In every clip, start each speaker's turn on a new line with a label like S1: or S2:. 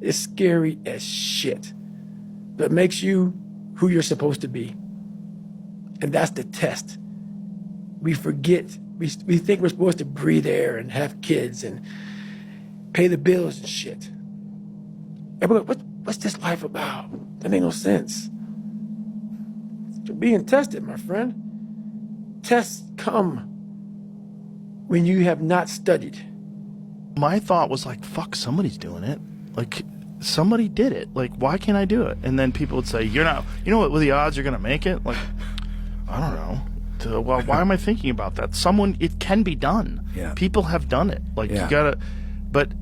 S1: It's scary as shit, but it makes you who you're supposed to be. And that's the test. We forget, we think we're supposed to breathe air and have kids and pay the bills and shit. And we're like, what's this life about? That makes no sense. You're being tested, my friend. Tests come when you have not studied.
S2: My thought was like, fuck, somebody's doing it. Like, somebody did it. Like, why can't I do it? And then people would say, you're not, you know what the odds you're going to make it? Like, I don't know. Well, why am I thinking about that? It can be done.
S3: Yeah.
S2: People have done it. Like, you gotta, but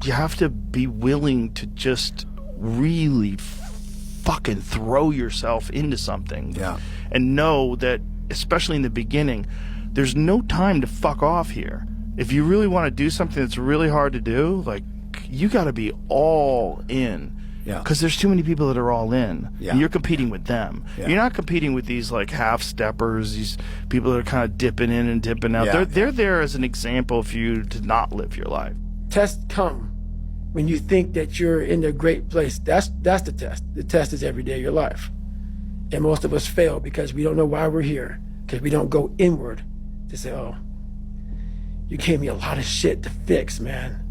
S2: you have to be willing to just really fucking throw yourself into something.
S3: Yeah.
S2: And know that, especially in the beginning, there's no time to fuck off here. If you really want to do something that's really hard to do, like, you got to be all in.
S3: Yeah.
S2: Because there's too many people that are all in.
S3: Yeah.
S2: And you're competing with them.
S3: Yeah.
S2: You're not competing with these, like, half-steppers, these people that are kind of dipping in and dipping out.
S3: Yeah.
S2: They're there as an example for you to not live your life.
S1: Tests come when you think that you're in a great place. That's the test. The test is every day of your life. And most of us fail because we don't know why we're here, because we don't go inward to say, oh, you gave me a lot of shit to fix, man.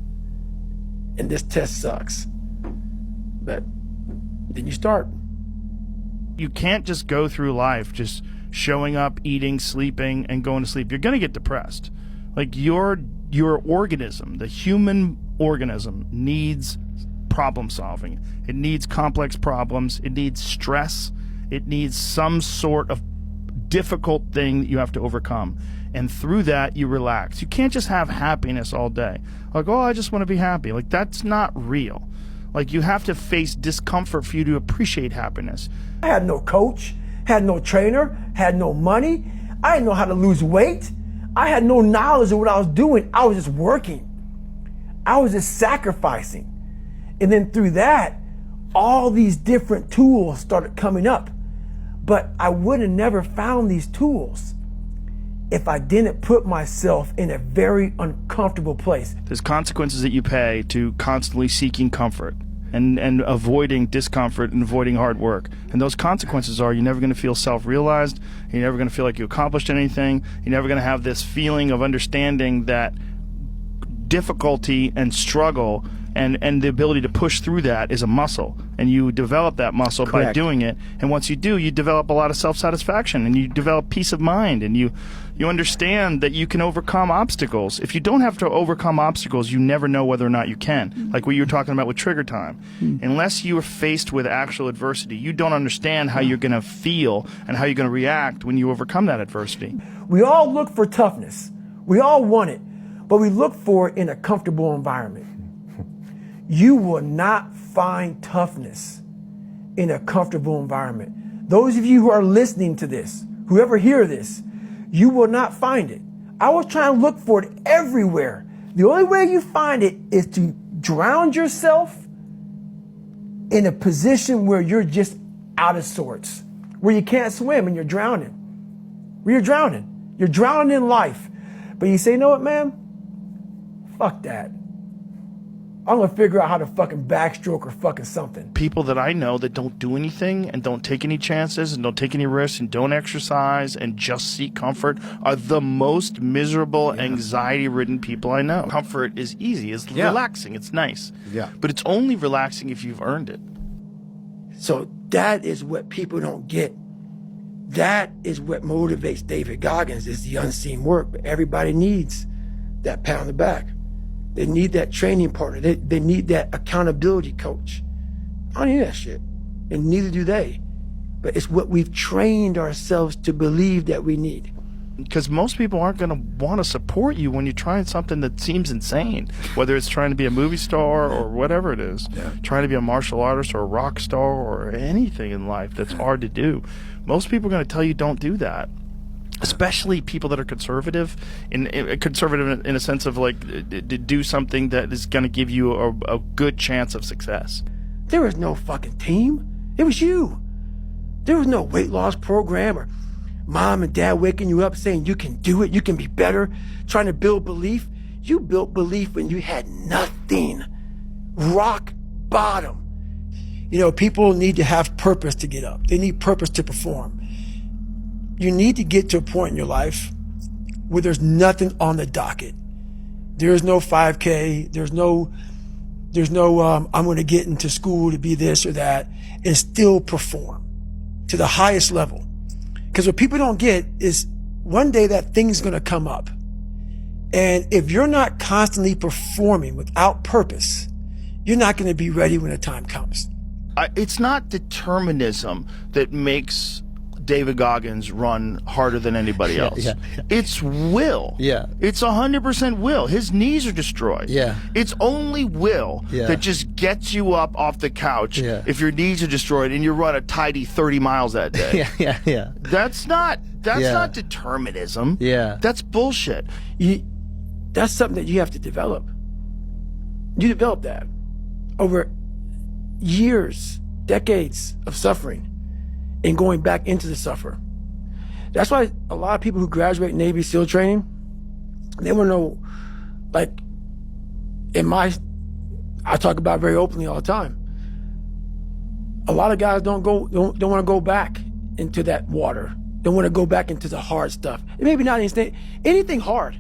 S1: And this test sucks. But then you start.
S2: You can't just go through life just showing up, eating, sleeping, and going to sleep. You're going to get depressed. Like, your organism, the human organism, needs problem solving. It needs complex problems. It needs stress. It needs some sort of difficult thing that you have to overcome. And through that, you relax. You can't just have happiness all day. Like, oh, I just want to be happy. Like, that's not real. Like, you have to face discomfort for you to appreciate happiness.
S4: I had no coach, had no trainer, had no money. I didn't know how to lose weight. I had no knowledge of what I was doing. I was just working. I was just sacrificing. And then through that, all these different tools started coming up. But I would have never found these tools if I didn't put myself in a very uncomfortable place.
S2: There's consequences that you pay to constantly seeking comfort and avoiding discomfort and avoiding hard work. And those consequences are you're never going to feel self-realized. You're never going to feel like you accomplished anything. You're never going to have this feeling of understanding that difficulty and struggle and the ability to push through that is a muscle, and you develop that muscle by doing it. And once you do, you develop a lot of self-satisfaction, and you develop peace of mind, and you understand that you can overcome obstacles. If you don't have to overcome obstacles, you never know whether or not you can. Like what you were talking about with trigger time. Unless you are faced with actual adversity, you don't understand how you're going to feel and how you're going to react when you overcome that adversity.
S4: We all look for toughness. We all want it, but we look for it in a comfortable environment. You will not find toughness in a comfortable environment. Those of you who are listening to this, whoever hear this, you will not find it. I was trying to look for it everywhere. The only way you find it is to drown yourself in a position where you're just out of sorts, where you can't swim and you're drowning. Where you're drowning. You're drowning in life. But you say, you know what, man? Fuck that. I'm going to figure out how to fucking backstroke or fucking something.
S2: People that I know that don't do anything and don't take any chances and don't take any risks and don't exercise and just seek comfort are the most miserable, anxiety-ridden people I know. Comfort is easy. It's relaxing. It's nice.
S3: Yeah.
S2: But it's only relaxing if you've earned it.
S1: So that is what people don't get. That is what motivates David Goggins, is the unseen work. But everybody needs that pat on the back. They need that training partner. They need that accountability coach. I don't need that shit. And neither do they. But it's what we've trained ourselves to believe that we need.
S2: Because most people aren't going to want to support you when you're trying something that seems insane. Whether it's trying to be a movie star or whatever it is. Trying to be a martial artist or a rock star or anything in life that's hard to do. Most people are going to tell you don't do that. Especially people that are conservative in a sense of like to do something that is going to give you a good chance of success.
S1: There was no fucking team. It was you. There was no weight loss program or mom and dad waking you up saying you can do it, you can be better, trying to build belief. You built belief when you had nothing. Rock bottom. You know, people need to have purpose to get up. They need purpose to perform. You need to get to a point in your life where there's nothing on the docket. There's no 5K. There's no I'm going to get into school to be this or that, and still perform to the highest level. Because what people don't get is one day that thing's going to come up. And if you're not constantly performing without purpose, you're not going to be ready when the time comes.
S2: It's not determinism that makes David Goggins run harder than anybody else.
S3: Yeah.
S2: It's will.
S3: Yeah.
S2: It's 100% will. His knees are destroyed.
S3: Yeah.
S2: It's only will
S3: Yeah.
S2: that just gets you up off the couch
S3: Yeah.
S2: if your knees are destroyed and you run a tidy 30 miles that day.
S3: Yeah.
S2: That's not
S3: Yeah.
S2: not determinism.
S3: Yeah.
S2: That's bullshit.
S1: That's something that you have to develop. You develop that over years, decades of suffering and going back into the suffer. That's why a lot of people who graduate Navy SEAL training, they want to know, like, I talk about very openly all the time. A lot of guys don't want to go back into that water. Don't want to go back into the hard stuff. And maybe not anything hard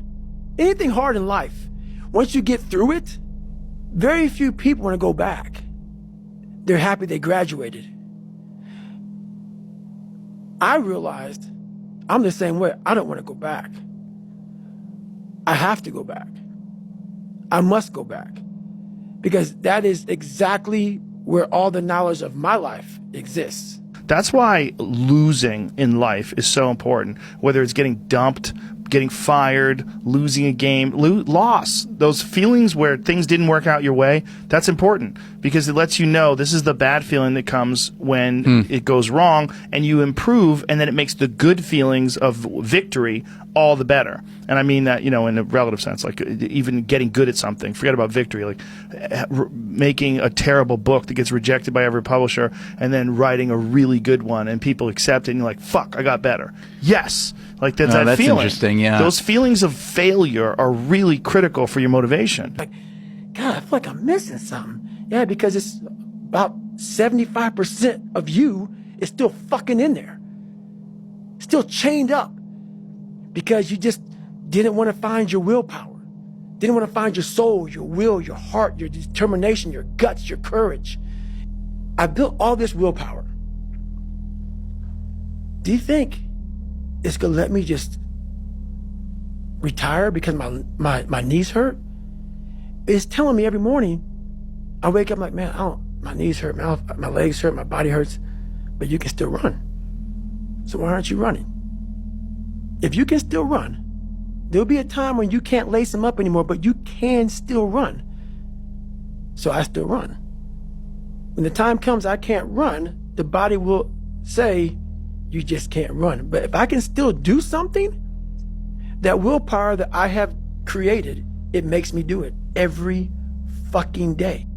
S1: in life. Once you get through it, very few people want to go back. They're happy they graduated. I realized I'm the same way. I don't want to go back. I have to go back. I must go back. Because that is exactly where all the knowledge of my life exists.
S2: That's why losing in life is so important, whether it's getting dumped, getting fired, losing a game, loss. Those feelings where things didn't work out your way, that's important because it lets you know this is the bad feeling that comes when it goes wrong and you improve, and then it makes the good feelings of victory all the better. And I mean that, you know, in a relative sense, like even getting good at something, forget about victory, like making a terrible book that gets rejected by every publisher and then writing a really good one and people accept it and you're like, fuck, I got better. Yes. Like that's that
S3: that's
S2: feeling.
S3: interesting, yeah.
S2: Those feelings of failure are really critical for your motivation.
S1: Like, God, I feel like I'm missing something. Yeah, because it's about 75% of you is still fucking in there. Still chained up. Because you just didn't want to find your willpower. Didn't want to find your soul, your will, your heart, your determination, your guts, your courage. I built all this willpower. Do you think it's going to let me just retire because my knees hurt? It's telling me every morning, I wake up like, man, my knees hurt, my legs hurt, my body hurts, but you can still run. So why aren't you running? If you can still run, there'll be a time when you can't lace them up anymore, but you can still run. So I still run. When the time comes I can't run, the body will say, you just can't run. But if I can still do something, that willpower that I have created, it makes me do it every fucking day.